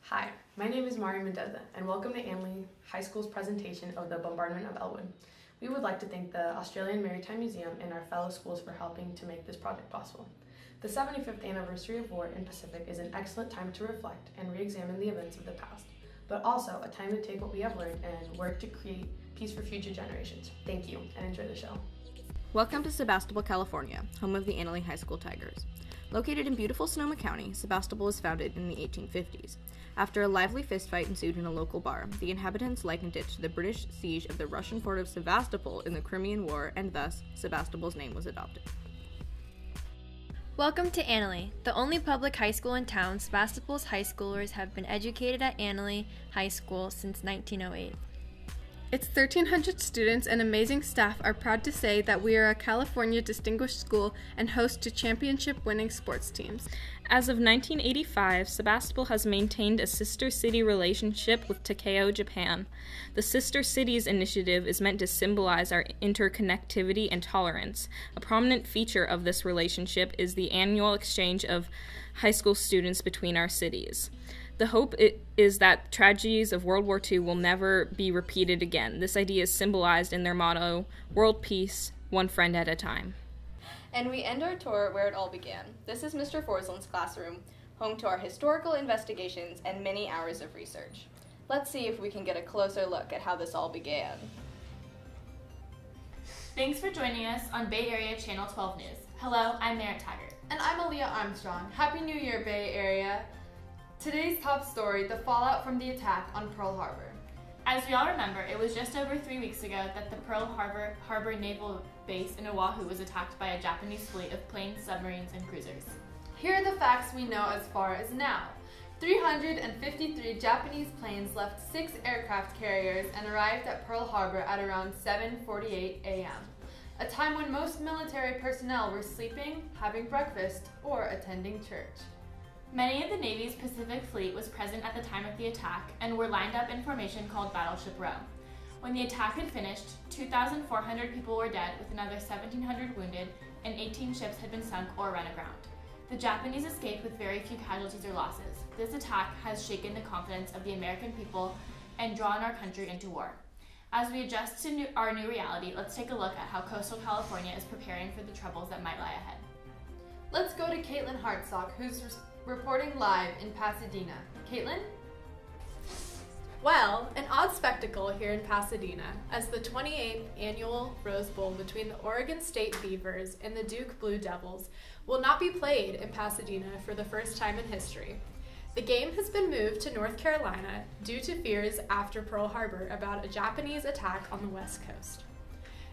Hi, my name is Mario Mendoza, and welcome to Anley High School's presentation of the Bombardment of Elwood. We would like to thank the Australian Maritime Museum and our fellow schools for helping to make this project possible. The 75th anniversary of war in Pacific is an excellent time to reflect and re-examine the events of the past, but also a time to take what we have learned and work to create peace for future generations. Thank you, and enjoy the show. Welcome to Sebastopol, California, home of the Anley High School Tigers. Located in beautiful Sonoma County, Sebastopol was founded in the 1850s. After a lively fistfight ensued in a local bar, the inhabitants likened it to the British siege of the Russian port of Sevastopol in the Crimean War, and thus, Sebastopol's name was adopted. Welcome to Anley, the only public high school in town. Sebastopol's high schoolers have been educated at Anley High School since 1908. Its 1,300 students and amazing staff are proud to say that we are a California distinguished school and host to championship-winning sports teams. As of 1985, Sebastopol has maintained a sister city relationship with Tokyo, Japan. The Sister Cities initiative is meant to symbolize our interconnectivity and tolerance. A prominent feature of this relationship is the annual exchange of high school students between our cities. The hope is that tragedies of World War II will never be repeated again. This idea is symbolized in their motto, World Peace, one friend at a time. And we end our tour where it all began. This is Mr. Forsland's classroom, home to our historical investigations and many hours of research. Let's see if we can get a closer look at how this all began. Thanks for joining us on Bay Area Channel 12 News. Hello, I'm Merritt Taggart. And I'm Aaliyah Armstrong. Happy New Year, Bay Area. Today's top story, the fallout from the attack on Pearl Harbor. As we all remember, it was just over 3 weeks ago that the Pearl Harbor Naval Base in Oahu was attacked by a Japanese fleet of planes, submarines, and cruisers. Here are the facts we know as far as now. 353 Japanese planes left 6 aircraft carriers and arrived at Pearl Harbor at around 7:48 a.m., a time when most military personnel were sleeping, having breakfast, or attending church. Many of the Navy's Pacific Fleet was present at the time of the attack and were lined up in formation called Battleship Row. When the attack had finished, 2,400 people were dead with another 1,700 wounded, and 18 ships had been sunk or run aground. The Japanese escaped with very few casualties or losses. This attack has shaken the confidence of the American people and drawn our country into war. As we adjust to our new reality, let's take a look at how coastal California is preparing for the troubles that might lie ahead. Let's go to Caitlin Hartsock, who's reporting live in Pasadena. Caitlin? Well, an odd spectacle here in Pasadena as the 28th annual Rose Bowl between the Oregon State Beavers and the Duke Blue Devils will not be played in Pasadena for the first time in history. The game has been moved to North Carolina due to fears after Pearl Harbor about a Japanese attack on the West Coast.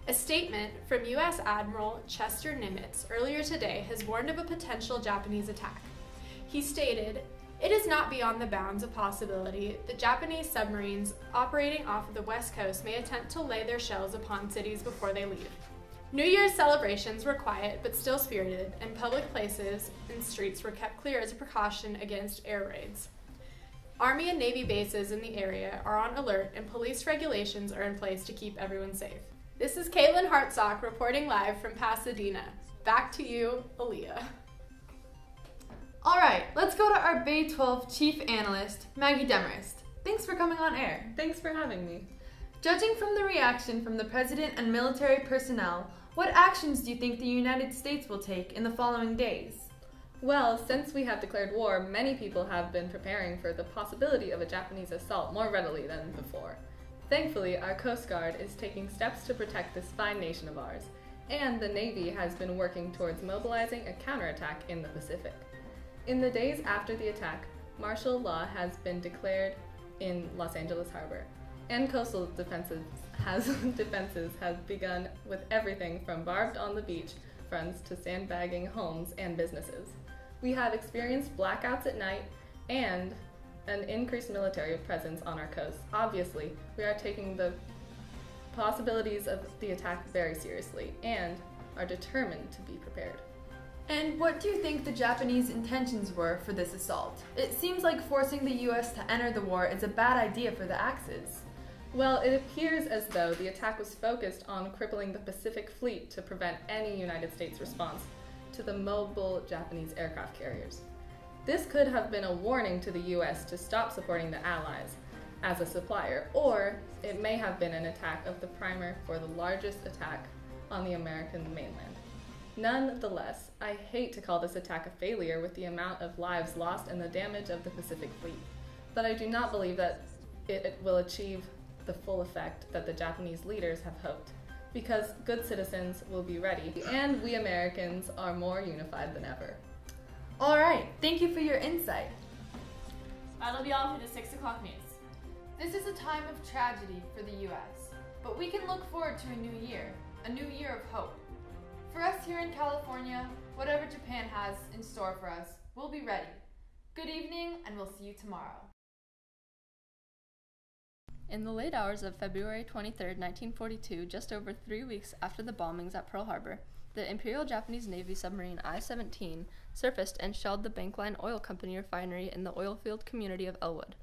A statement from U.S. Admiral Chester Nimitz earlier today has warned of a potential Japanese attack. He stated, "It is not beyond the bounds of possibility that Japanese submarines operating off of the West Coast may attempt to lay their shells upon cities before they leave." New Year's celebrations were quiet but still spirited, and public places and streets were kept clear as a precaution against air raids. Army and Navy bases in the area are on alert, and police regulations are in place to keep everyone safe. This is Caitlin Hartsock reporting live from Pasadena. Back to you, Aaliyah. All right, let's go to our Bay 12 Chief Analyst, Maggie Demarest. Thanks for coming on air. Thanks for having me. Judging from the reaction from the President and military personnel, what actions do you think the United States will take in the following days? Well, since we have declared war, many people have been preparing for the possibility of a Japanese assault more readily than before. Thankfully, our Coast Guard is taking steps to protect this fine nation of ours, and the Navy has been working towards mobilizing a counterattack in the Pacific. In the days after the attack, martial law has been declared in Los Angeles Harbor, and coastal defenses have begun with everything from barbed on the beach fronts to sandbagging homes and businesses. We have experienced blackouts at night and an increased military presence on our coast. Obviously, we are taking the possibilities of the attack very seriously and are determined to be prepared. And what do you think the Japanese intentions were for this assault? It seems like forcing the U.S. to enter the war is a bad idea for the Axis. Well, it appears as though the attack was focused on crippling the Pacific Fleet to prevent any United States response to the mobile Japanese aircraft carriers. This could have been a warning to the US to stop supporting the Allies as a supplier, or it may have been an attack of the primer for the largest attack on the American mainland. Nonetheless, I hate to call this attack a failure with the amount of lives lost and the damage of the Pacific Fleet, but I do not believe that it will achieve the full effect that the Japanese leaders have hoped, because good citizens will be ready, and we Americans are more unified than ever. All right, thank you for your insight. That'll be all for the 6 o'clock news. This is a time of tragedy for the US, but we can look forward to a new year of hope. For us here in California, whatever Japan has in store for us, we'll be ready. Good evening, and we'll see you tomorrow. In the late hours of February 23, 1942, just over 3 weeks after the bombings at Pearl Harbor, the Imperial Japanese Navy submarine I-17 surfaced and shelled the Bankline Oil Company refinery in the oilfield community of Elwood.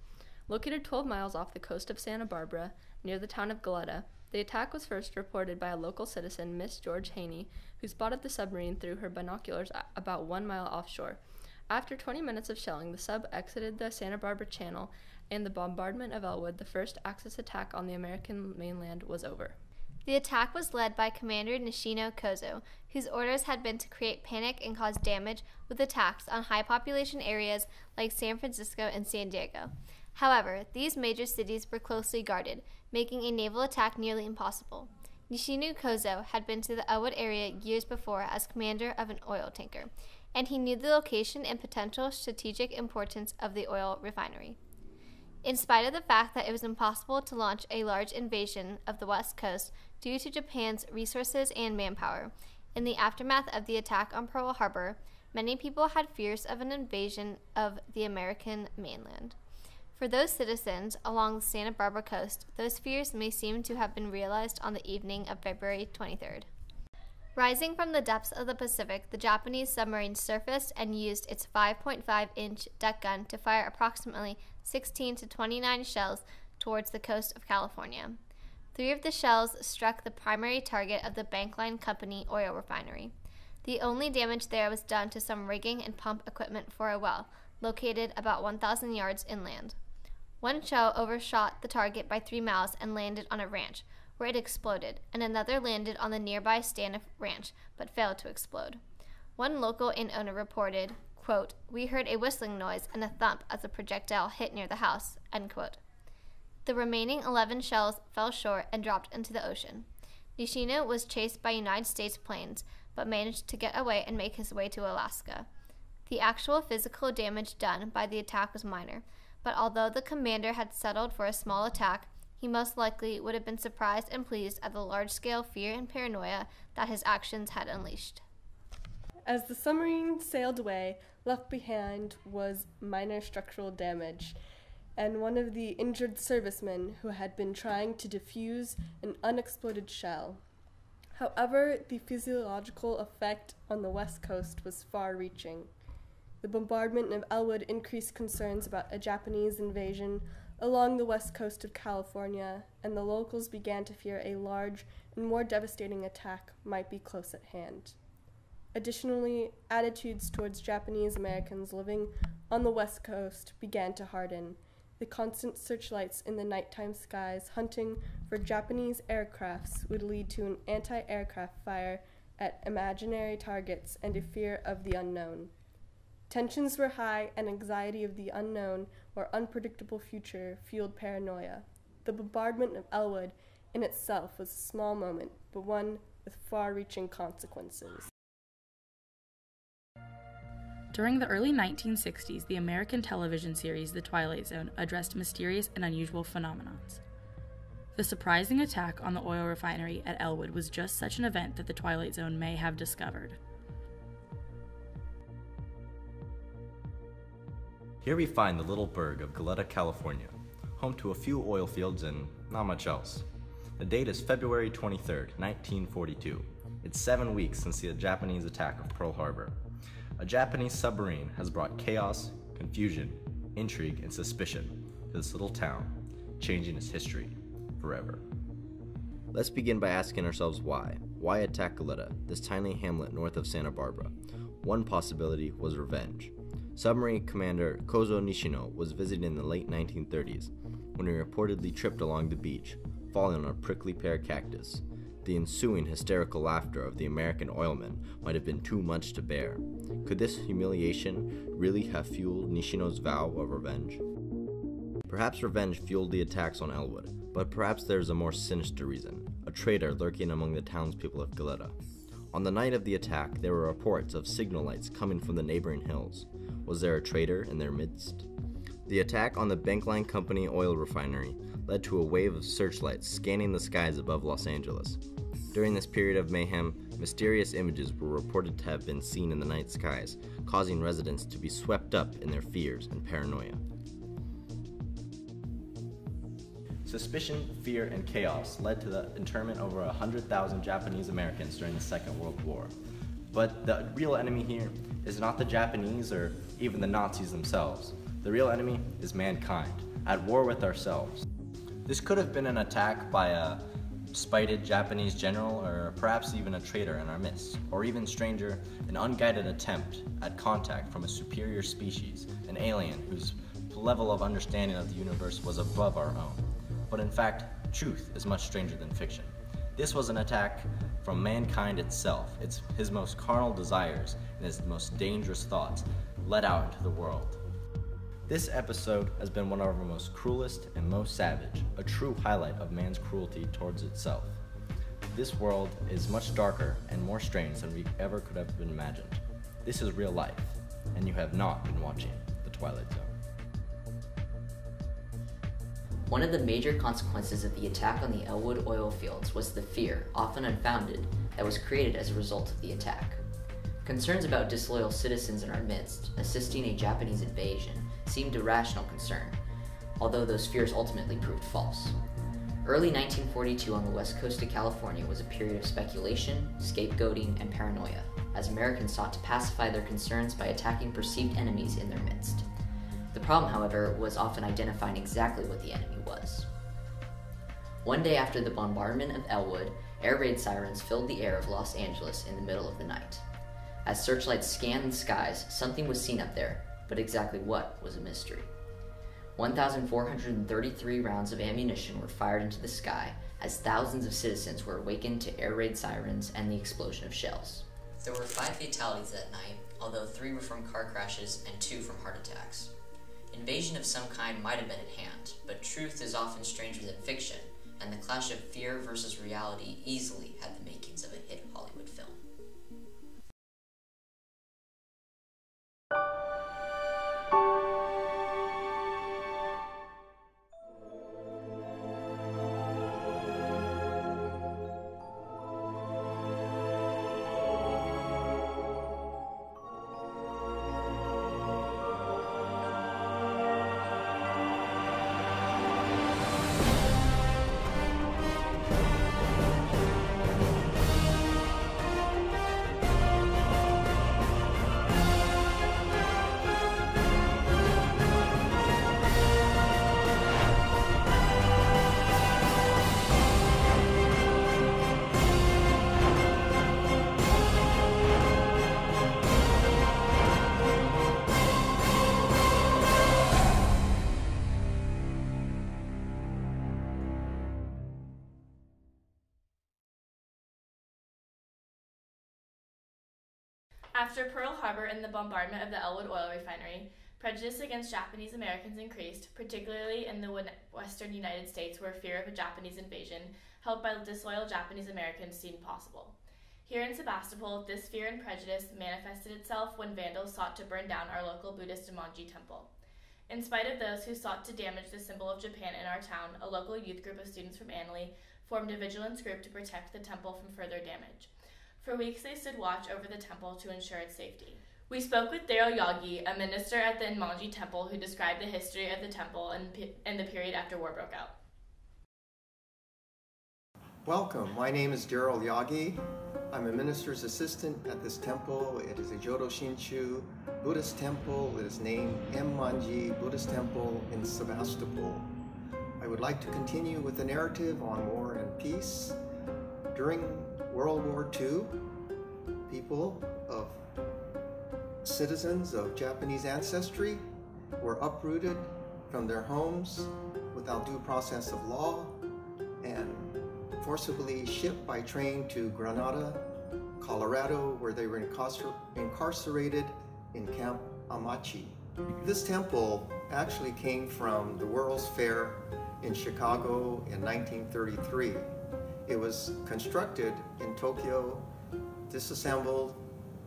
Located 12 miles off the coast of Santa Barbara, near the town of Goleta, the attack was first reported by a local citizen, Miss George Haney, who spotted the submarine through her binoculars about 1 mile offshore. After 20 minutes of shelling, the sub exited the Santa Barbara Channel, and the bombardment of Elwood, the first Axis attack on the American mainland, was over. The attack was led by Commander Nishino Kozo, whose orders had been to create panic and cause damage with attacks on high-population areas like San Francisco and San Diego. However, these major cities were closely guarded, making a naval attack nearly impossible. Nishino Kozo had been to the Elwood area years before as commander of an oil tanker, and he knew the location and potential strategic importance of the oil refinery. In spite of the fact that it was impossible to launch a large invasion of the West Coast due to Japan's resources and manpower, in the aftermath of the attack on Pearl Harbor, many people had fears of an invasion of the American mainland. For those citizens along the Santa Barbara coast, those fears may seem to have been realized on the evening of February 23rd. Rising from the depths of the Pacific, the Japanese submarine surfaced and used its 5.5-inch deck gun to fire approximately 16 to 29 shells towards the coast of California. 3 of the shells struck the primary target of the Bankline Company oil refinery. The only damage there was done to some rigging and pump equipment for a well, located about 1,000 yards inland. 1 shell overshot the target by 3 miles and landed on a ranch, where it exploded, and another landed on the nearby Staniff Ranch, but failed to explode. One local inn-owner reported, quote, "We heard a whistling noise and a thump as the projectile hit near the house," end quote. The remaining 11 shells fell short and dropped into the ocean. Nishino was chased by United States planes, but managed to get away and make his way to Alaska. The actual physical damage done by the attack was minor, but although the commander had settled for a small attack, he most likely would have been surprised and pleased at the large-scale fear and paranoia that his actions had unleashed. As the submarine sailed away, left behind was minor structural damage, and one of the injured servicemen who had been trying to defuse an unexploded shell. However, the physiological effect on the West Coast was far-reaching. The bombardment of Elwood increased concerns about a Japanese invasion along the west coast of California, and the locals began to fear a large and more devastating attack might be close at hand. Additionally, attitudes towards Japanese Americans living on the west coast began to harden. The constant searchlights in the nighttime skies hunting for Japanese aircrafts would lead to an anti-aircraft fire at imaginary targets and a fear of the unknown. Tensions were high, and anxiety of the unknown or unpredictable future fueled paranoia. The bombardment of Elwood in itself was a small moment, but one with far-reaching consequences. During the early 1960s, the American television series The Twilight Zone addressed mysterious and unusual phenomena. The surprising attack on the oil refinery at Elwood was just such an event that The Twilight Zone may have discovered. Here we find the little burg of Goleta, California, home to a few oil fields and not much else. The date is February 23rd, 1942. It's 7 weeks since the Japanese attack of Pearl Harbor. A Japanese submarine has brought chaos, confusion, intrigue, and suspicion to this little town, changing its history forever. Let's begin by asking ourselves why. Why attack Goleta, this tiny hamlet north of Santa Barbara? One possibility was revenge. Submarine Commander Kozo Nishino was visiting in the late 1930s when he reportedly tripped along the beach, falling on a prickly pear cactus. The ensuing hysterical laughter of the American oilmen might have been too much to bear. Could this humiliation really have fueled Nishino's vow of revenge? Perhaps revenge fueled the attacks on Elwood, but perhaps there's a more sinister reason, a traitor lurking among the townspeople of Goleta. On the night of the attack, there were reports of signal lights coming from the neighboring hills. Was there a traitor in their midst? The attack on the Bankline Company oil refinery led to a wave of searchlights scanning the skies above Los Angeles. During this period of mayhem, mysterious images were reported to have been seen in the night skies, causing residents to be swept up in their fears and paranoia. Suspicion, fear, and chaos led to the internment of over 100,000 Japanese Americans during the Second World War. But the real enemy here is not the Japanese or even the Nazis themselves. The real enemy is mankind, at war with ourselves. This could have been an attack by a spited Japanese general, or perhaps even a traitor in our midst, or even stranger, an unguided attempt at contact from a superior species, an alien whose level of understanding of the universe was above our own. But in fact, truth is much stranger than fiction. This was an attack from mankind itself. It's his most carnal desires and his most dangerous thoughts let out into the world. This episode has been one of our most cruelest and most savage, a true highlight of man's cruelty towards itself. This world is much darker and more strange than we ever could have been imagined. This is real life, and you have not been watching The Twilight Zone. One of the major consequences of the attack on the Elwood oil fields was the fear, often unfounded, that was created as a result of the attack. Concerns about disloyal citizens in our midst, assisting a Japanese invasion, seemed a rational concern, although those fears ultimately proved false. Early 1942 on the west coast of California was a period of speculation, scapegoating, and paranoia, as Americans sought to pacify their concerns by attacking perceived enemies in their midst. The problem, however, was often identifying exactly what the enemy was. One day after the bombardment of Elwood, air raid sirens filled the air of Los Angeles in the middle of the night. As searchlights scanned the skies, something was seen up there, but exactly what was a mystery. 1,433 rounds of ammunition were fired into the sky as thousands of citizens were awakened to air raid sirens and the explosion of shells. There were 5 fatalities that night, although 3 were from car crashes and 2 from heart attacks. Invasion of some kind might have been at hand, but truth is often stranger than fiction, and the clash of fear versus reality easily had the makings of a hit Hollywood film. After Pearl Harbor and the bombardment of the Elwood oil refinery, prejudice against Japanese Americans increased, particularly in the western United States, where fear of a Japanese invasion, held by disloyal Japanese Americans, seemed possible. Here in Sebastopol, this fear and prejudice manifested itself when vandals sought to burn down our local Buddhist Emmanji temple. In spite of those who sought to damage the symbol of Japan in our town, a local youth group of students from Annalee formed a vigilance group to protect the temple from further damage. For weeks, they stood watch over the temple to ensure its safety. We spoke with Daryl Yagi, a minister at the Emmanji temple, who described the history of the temple and the period after war broke out. Welcome. My name is Daryl Yagi. I'm a minister's assistant at this temple. It is a Jodo Shinshu Buddhist temple. It is named Emmanji Buddhist Temple in Sebastopol. I would like to continue with the narrative on war and peace. During World War II, people of citizens of Japanese ancestry were uprooted from their homes without due process of law and forcibly shipped by train to Granada, Colorado, where they were incarcerated in Camp Amachi. This temple actually came from the World's Fair in Chicago in 1933. It was constructed in Tokyo, disassembled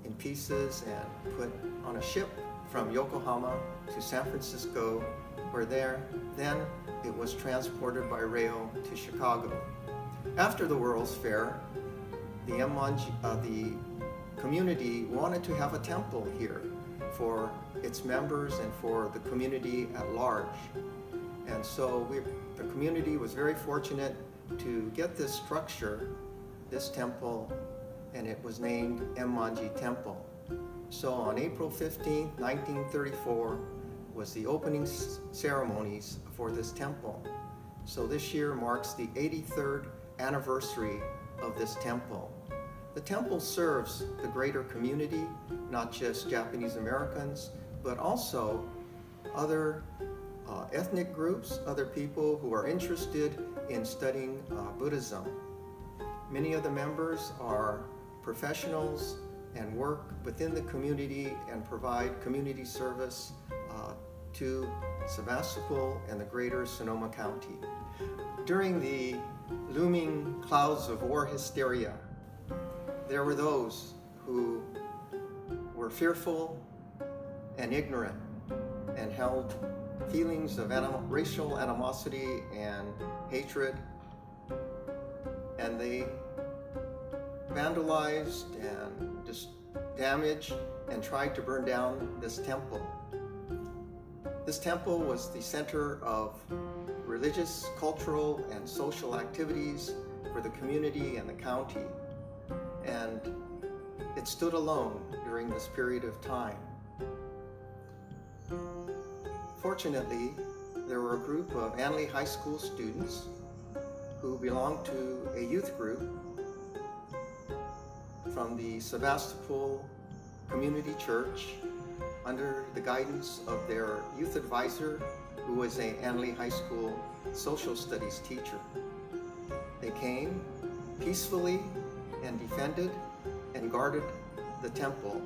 in pieces and put on a ship from Yokohama to San Francisco, where then it was transported by rail to Chicago. After the World's Fair, the community wanted to have a temple here for its members and for the community at large. And so the community was very fortunate to get this structure, this temple, and it was named Emmanji Temple. So on April 15, 1934, was the opening ceremonies for this temple. So this year marks the 83rd anniversary of this temple. The temple serves the greater community, not just Japanese Americans, but also other ethnic groups, other people who are interested in studying Buddhism. Many of the members are professionals and work within the community and provide community service to Sebastopol and the greater Sonoma County. During the looming clouds of war hysteria, there were those who were fearful and ignorant and held feelings of racial animosity and hatred, and they vandalized and damaged and tried to burn down this temple. This temple was the center of religious, cultural, and social activities for the community and the county, and it stood alone during this period of time. Fortunately, there were a group of Annalee High School students who belonged to a youth group from the Sebastopol Community Church under the guidance of their youth advisor, who was an Annalee High School social studies teacher. They came peacefully and defended and guarded the temple.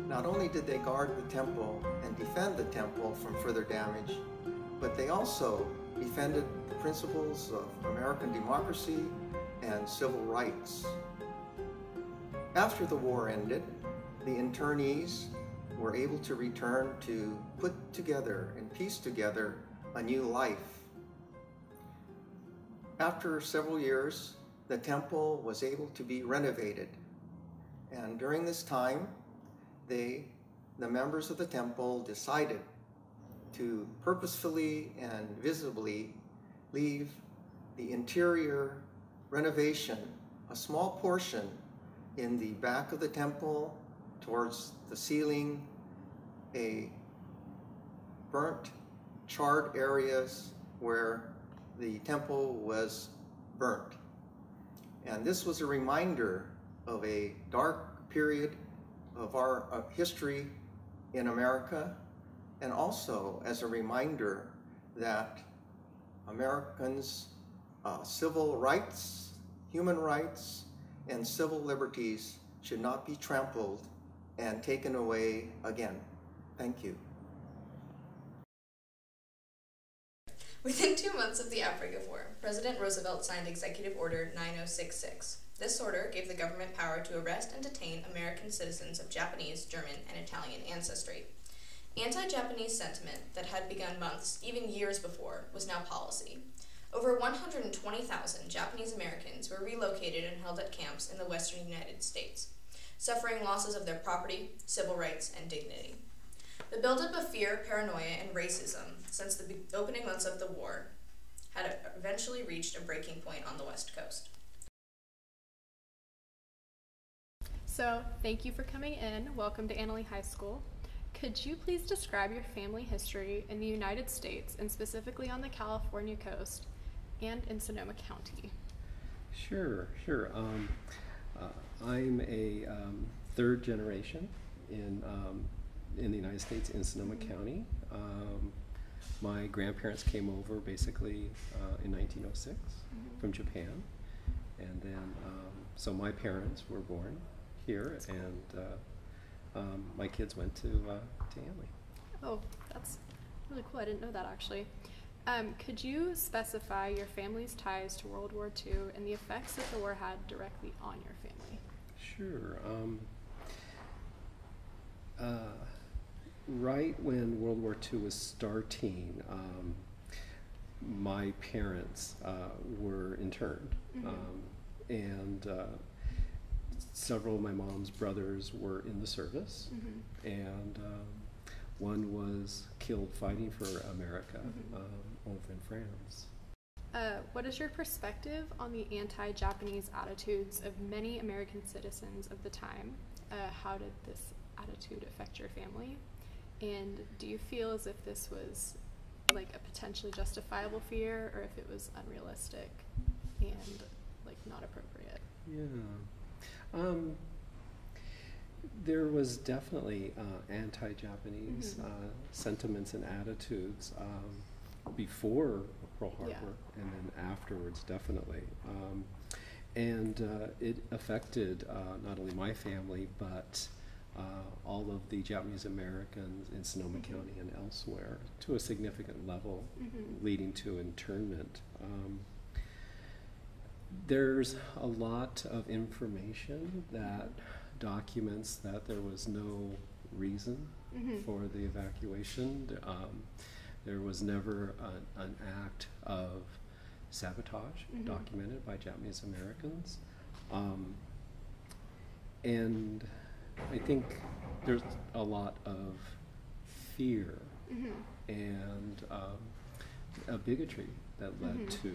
Not only did they guard the temple and defend the temple from further damage, but they also defended the principles of American democracy and civil rights. After the war ended, the internees were able to return to put together and piece together a new life. After several years, the temple was able to be renovated. And during this time, the members of the temple decided to purposefully and visibly leave the interior renovation, a small portion in the back of the temple towards the ceiling, a burnt, charred areas where the temple was burnt. And this was a reminder of a dark period of our history in America, and also as a reminder that Americans' civil rights, human rights, and civil liberties should not be trampled and taken away again. Thank you. Within 2 months of the outbreak of war, President Roosevelt signed Executive Order 9066. This order gave the government power to arrest and detain American citizens of Japanese, German, and Italian ancestry. Anti-Japanese sentiment that had begun months, even years before, was now policy. Over 120,000 Japanese Americans were relocated and held at camps in the western United States, suffering losses of their property, civil rights, and dignity. The buildup of fear, paranoia, and racism since the opening months of the war had eventually reached a breaking point on the West Coast. So, thank you for coming in. Welcome to Annalee High School. Could you please describe your family history in the United States, and specifically on the California coast and in Sonoma County? Sure. I'm a third generation in the United States in Sonoma County. My grandparents came over basically in 1906 from Japan, and then so my parents were born here, and my kids went to Anley. Oh, that's really cool. I didn't know that actually. Could you specify your family's ties to World War II and the effects that the war had directly on your family? Sure. Right when World War II was starting, my parents were interned, and several of my mom's brothers were in the service, and one was killed fighting for America over in France. What is your perspective on the anti-Japanese attitudes of many American citizens of the time? How did this attitude affect your family? And do you feel as if this was like a potentially justifiable fear, or if it was unrealistic and like not appropriate? Yeah. There was definitely anti-Japanese sentiments and attitudes before Pearl Harbor, and then afterwards, definitely. And it affected not only my family, but all of the Japanese Americans in Sonoma County and elsewhere to a significant level, leading to internment. There's a lot of information that documents that there was no reason for the evacuation. There was never an act of sabotage documented by Japanese Americans. And I think there's a lot of fear and a bigotry that led to,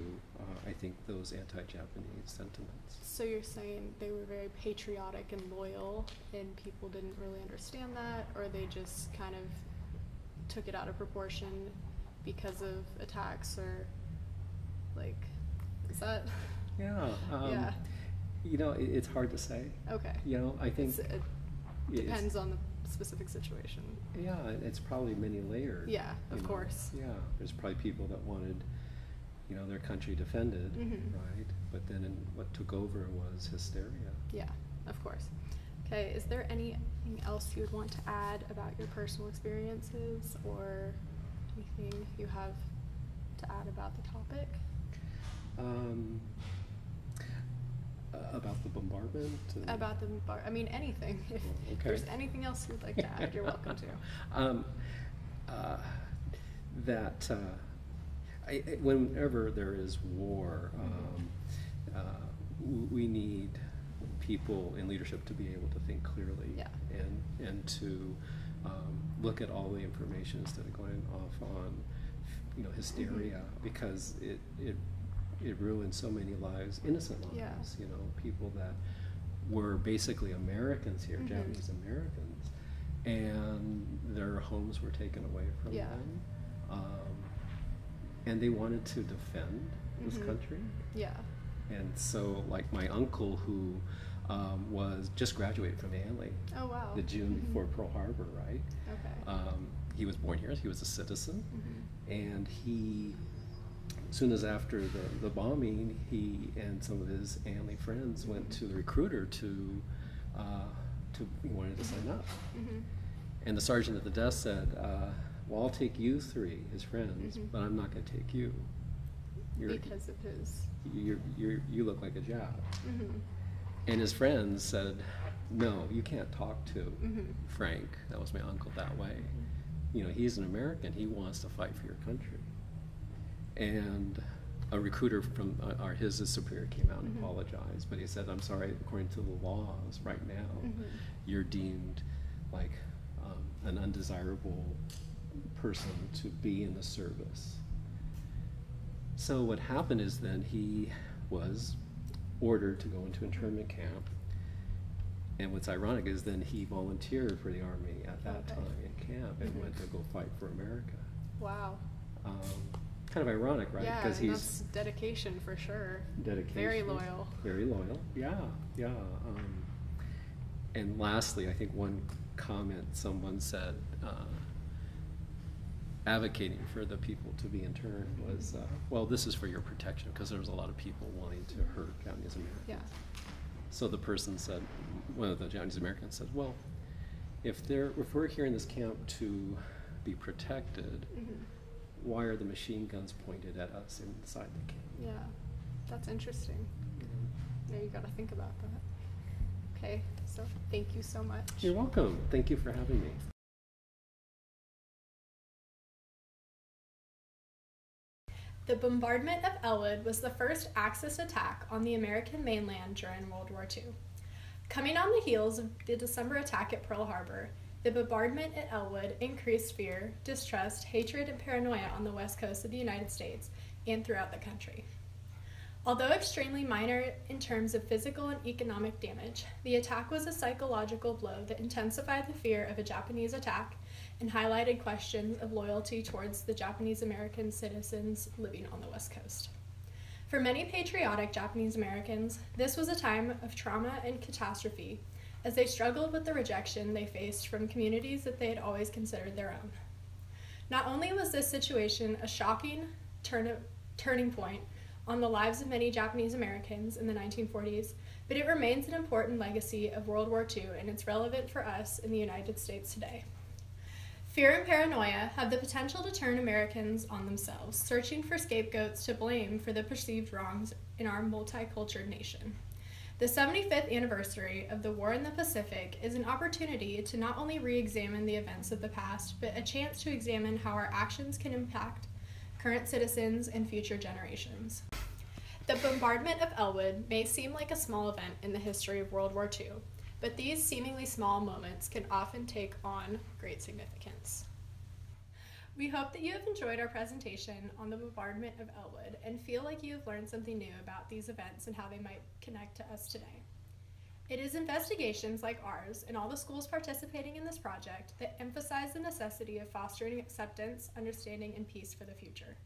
I think, those anti-Japanese sentiments. So you're saying they were very patriotic and loyal, and people didn't really understand that, or they just kind of took it out of proportion because of attacks, or like, is that? Yeah. Yeah. You know, it's hard to say. Okay. You know, I think it depends on the specific situation. Yeah, it's probably many layers. Yeah, of course. Yeah, there's probably people that wanted, you know, their country defended, right? But then what took over was hysteria. Yeah, of course. Okay, is there anything else you would want to add about your personal experiences, or anything you have to add about the topic? About the bombardment? About the I mean, anything. If there's anything else you'd like to add, you're welcome to. Whenever there is war, we need people in leadership to be able to think clearly and to look at all the information instead of going off on, you know, hysteria, because it ruined so many lives, innocent lives, you know, people that were basically Americans here, Japanese Americans, and their homes were taken away from them. And they wanted to defend this country. Yeah. And so, like, my uncle, who was just graduated from Anley, the June before Pearl Harbor, right? Okay. He was born here, he was a citizen, and he, as soon as after the bombing, he and some of his Anley friends went to the recruiter to he wanted to sign up. And the sergeant at the desk said, well, I'll take you three, his friends, but I'm not going to take you. Because of his... You look like a Jap. And his friends said, no, you can't talk to Frank, that was my uncle, that way. You know, he's an American, he wants to fight for your country. And a recruiter from his superior came out and apologized, but he said, I'm sorry, according to the laws right now, you're deemed like an undesirable person to be in the service. So what happened is then he was ordered to go into internment camp, and what's ironic is then he volunteered for the Army at that time in camp and went to go fight for America. Wow. Kind of ironic, right? Yeah, because that's dedication for sure. Dedication. Very loyal. Very loyal. Yeah, yeah. And lastly, I think one comment someone said, advocating for the people to be interned was, well, this is for your protection, because there was a lot of people wanting to hurt Japanese Americans. Yeah. So the person said, one of the Japanese Americans said, well, if we're here in this camp to be protected, why are the machine guns pointed at us inside the camp? Yeah, that's interesting. Yeah, you got to think about that. Okay, so thank you so much. You're welcome. Thank you for having me. The bombardment of Elwood was the first Axis attack on the American mainland during World War II. Coming on the heels of the December attack at Pearl Harbor, the bombardment at Elwood increased fear, distrust, hatred, and paranoia on the west coast of the United States and throughout the country. Although extremely minor in terms of physical and economic damage, the attack was a psychological blow that intensified the fear of a Japanese attack and highlighted questions of loyalty towards the Japanese American citizens living on the West Coast. For many patriotic Japanese Americans, this was a time of trauma and catastrophe as they struggled with the rejection they faced from communities that they had always considered their own. Not only was this situation a shocking turning point on the lives of many Japanese Americans in the 1940s, but it remains an important legacy of World War II, and it's relevant for us in the United States today. Fear and paranoia have the potential to turn Americans on themselves, searching for scapegoats to blame for the perceived wrongs in our multicultural nation. The 75th anniversary of the War in the Pacific is an opportunity to not only re-examine the events of the past, but a chance to examine how our actions can impact current citizens and future generations. The bombardment of Elwood may seem like a small event in the history of World War II, but these seemingly small moments can often take on great significance. We hope that you have enjoyed our presentation on the bombardment of Elwood and feel like you have learned something new about these events and how they might connect to us today. It is investigations like ours and all the schools participating in this project that emphasize the necessity of fostering acceptance, understanding, and peace for the future.